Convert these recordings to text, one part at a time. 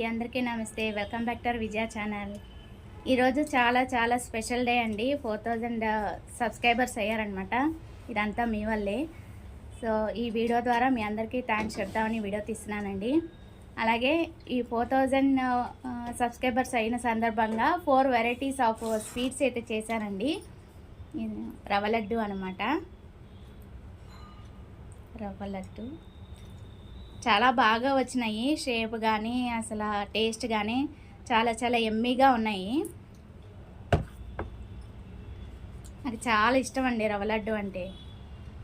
అందరికీ నమస్తే. Welcome back to our Vijaya channel. ఈరోజు చాలా స్పెషల్ డే అండి. 4000 సబ్స్క్రైబర్స్ అయ్యారనమాట. ఇదంతా మీ వల్లే. సో ఈ వీడియో ద్వారా మీ అందరికీ థ్యాంక్స్ చెప్తామని వీడియో తీస్తున్నానండి. అలాగే ఈ 4000 సబ్స్క్రైబర్స్ అయిన సందర్భంగా 4 వెరైటీస్ ఆఫ్ స్వీట్స్ అయితే చేశానండి. రవ్వ లడ్డు అనమాట. రవ్వ లడ్డు చాలా బాగా వచ్చినాయి. షేప్ కానీ అసలు టేస్ట్ కానీ చాలా ఎమ్మీగా ఉన్నాయి. నాకు చాలా ఇష్టం అండి రవ్వ లడ్డు అంటే.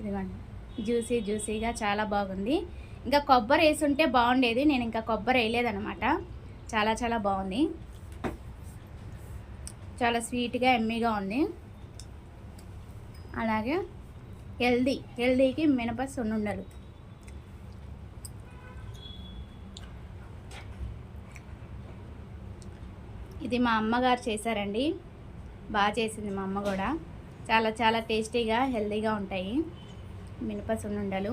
ఇదిగోండి జ్యూసీగా చాలా బాగుంది. ఇంకా కొబ్బరి వేసి ఉంటే బాగుండేది. నేను ఇంకా కొబ్బరి వేయలేదనమాట. చాలా బాగుంది. చాలా స్వీట్గా ఎమ్మీగా ఉంది. అలాగే హెల్దీకి మినప సున్నుండలు. ఇది మా అమ్మగారు చేశారండి. బాగా చేసింది మా అమ్మ కూడా. చాలా టేస్టీగా హెల్తీగా ఉంటాయి మినప సున్నుండలు.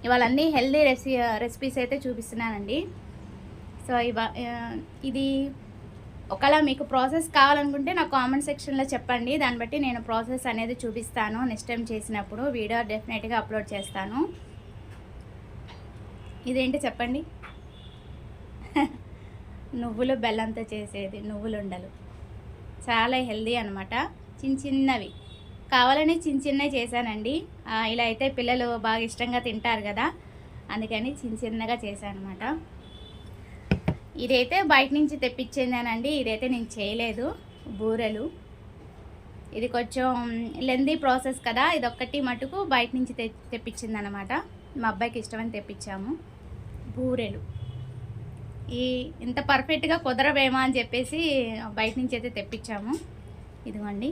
ఇవాళ అన్నీ హెల్తీ రెసిపీస్ అయితే చూపిస్తున్నానండి. సో ఇది ఒకవేళ మీకు ప్రాసెస్ కావాలనుకుంటే నాకు కామెంట్ సెక్షన్లో చెప్పండి. దాన్ని బట్టి నేను ప్రాసెస్ అనేది చూపిస్తాను. నెక్స్ట్ టైం చేసినప్పుడు వీడియో డెఫినెట్గా అప్లోడ్ చేస్తాను. ఇదేంటి చెప్పండి? నువ్వులు బెల్లంతో చేసేది నువ్వులు ఉండలు. చాలా హెల్దీ అనమాట. చిన్నవి కావాలని చిన్నవి చేశానండి. ఇలా అయితే పిల్లలు బాగా ఇష్టంగా తింటారు కదా, అందుకని చిన్నగా చేశాను అనమాట. ఇదైతే బయట నుంచి తెప్పించిందేనండి. ఇదైతే నేను చేయలేదు. బూరెలు ఇది కొంచెం లెందీ ప్రాసెస్ కదా. ఇదొక్కటి మటుకు బయట నుంచి తెప్పించింది అనమాట. మా అబ్బాయికి ఇష్టమని తెప్పించాము. బూరెలు ఇంత పర్ఫెక్ట్గా కుదరవేమో అని చెప్పేసి బయట నుంచి అయితే తెప్పించాము. ఇదిగోండి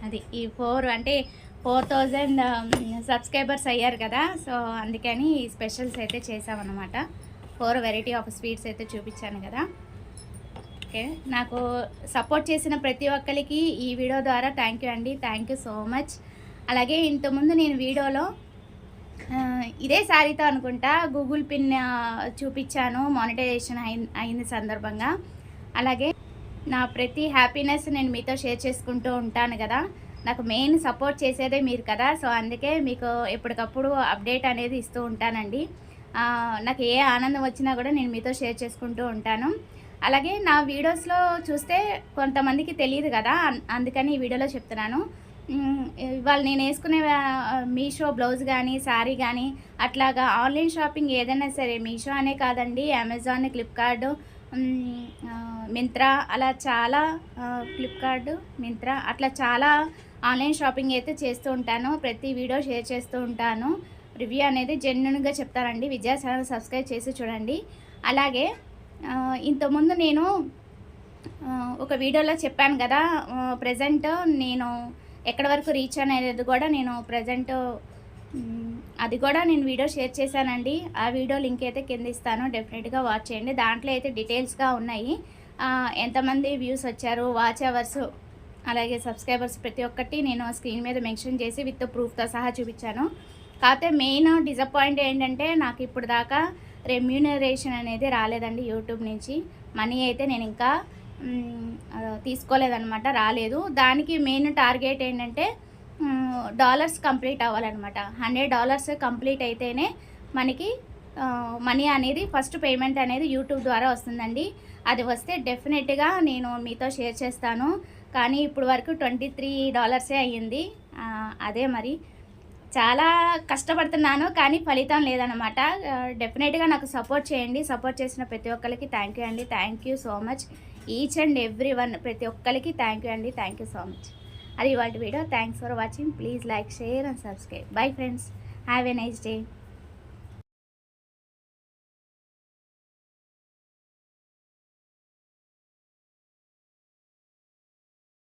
అది ఈ 4000 సబ్స్క్రైబర్స్ అయ్యారు కదా. సో అందుకని ఈ స్పెషల్స్ అయితే చేసామన్నమాట. 4 వెరైటీ ఆఫ్ స్వీట్స్ అయితే చూపించాను కదా. ఓకే, నాకు సపోర్ట్ చేసిన ప్రతి ఒక్కరికి ఈ వీడియో ద్వారా థ్యాంక్ యూ అండి. Thank you so much. అలాగే ఇంతకుముందు నేను వీడియోలో ఇదే శారీతో అనుకుంటా గూగుల్ పిన్ చూపించాను. మానిటైజేషన్ అయింది సందర్భంగా. అలాగే నా ప్రతి హ్యాపీనెస్ నేను మీతో షేర్ చేసుకుంటూ ఉంటాను కదా. నాకు మెయిన్ సపోర్ట్ చేసేదే మీరు కదా. సో అందుకే మీకు ఎప్పటికప్పుడు అప్డేట్ అనేది ఇస్తూ ఉంటానండి. నాకు ఏ ఆనందం వచ్చినా కూడా నేను మీతో షేర్ చేసుకుంటూ ఉంటాను. అలాగే నా వీడియోస్లో చూస్తే కొంతమందికి తెలియదు కదా, అందుకని ఈ వీడియోలో చెప్తున్నాను. ఇవాళ నేను వేసుకునే మీషో బ్లౌజ్ కానీ శారీ కానీ అట్లాగా ఆన్లైన్ షాపింగ్ ఏదైనా సరే, మీషో అనే కాదండి, అమెజాన్, ఫ్లిప్కార్ట్, మింత్రా, అలా చాలా ఫ్లిప్కార్ట్, మింత్రా అట్లా చాలా ఆన్లైన్ షాపింగ్ అయితే చేస్తూ ఉంటాను. ప్రతి వీడియో షేర్ చేస్తూ ఉంటాను. రివ్యూ అనేది జెన్యున్గా చెప్తానండి. విజయ ఛానల్ సబ్స్క్రైబ్ చేసి చూడండి. అలాగే ఇంతకుముందు నేను ఒక వీడియోలో చెప్పాను కదా, ప్రజెంట్ నేను ఎక్కడి వరకు రీచ్ అనేది కూడా నేను ప్రజెంట్ అది కూడా నేను వీడియో షేర్ చేశానండి. ఆ వీడియో లింక్ అయితే కింద ఇస్తాను, డెఫినెట్గా వాచ్ చేయండి. దాంట్లో అయితే డీటెయిల్స్గా ఉన్నాయి. ఎంతమంది వ్యూస్ వచ్చారు, వాచ్ అవర్స్, అలాగే సబ్స్క్రైబర్స్ ప్రతి ఒక్కటి నేను స్క్రీన్ మీద మెన్షన్ చేసి విత్ ప్రూఫ్తో సహా చూపించాను. కాకపోతే మెయిన్ డిసప్పాయింట్ ఏంటంటే నాకు ఇప్పుడు దాకా రెమ్యూనరేషన్ అనేది రాలేదండి యూట్యూబ్ నుంచి. మనీ అయితే నేను ఇంకా తీసుకోలేదన్నమాట, రాలేదు. దానికి మెయిన్ టార్గెట్ ఏంటంటే డాలర్స్ కంప్లీట్ అవ్వాలన్నమాట. $100 కంప్లీట్ అయితేనే మనకి మనీ అనేది ఫస్ట్ పేమెంట్ అనేది యూట్యూబ్ ద్వారా వస్తుందండి. అది వస్తే డెఫినెట్గా నేను మీతో షేర్ చేస్తాను. కానీ ఇప్పుడు వరకు $23 అయ్యింది. అదే మరి చాలా కష్టపడుతున్నాను కానీ ఫలితం లేదనమాట. డెఫినెట్గా నాకు సపోర్ట్ చేయండి. సపోర్ట్ చేసిన ప్రతి ఒక్కరికి థ్యాంక్ యూ అండి. Thank you so much. Each and every one, ప్రతి ఒక్కరికి థ్యాంక్ యూ అండి. Thank you so much. అది ఇవాళ video. Thanks for watching. Please like, share and subscribe. Bye friends. Have a nice day.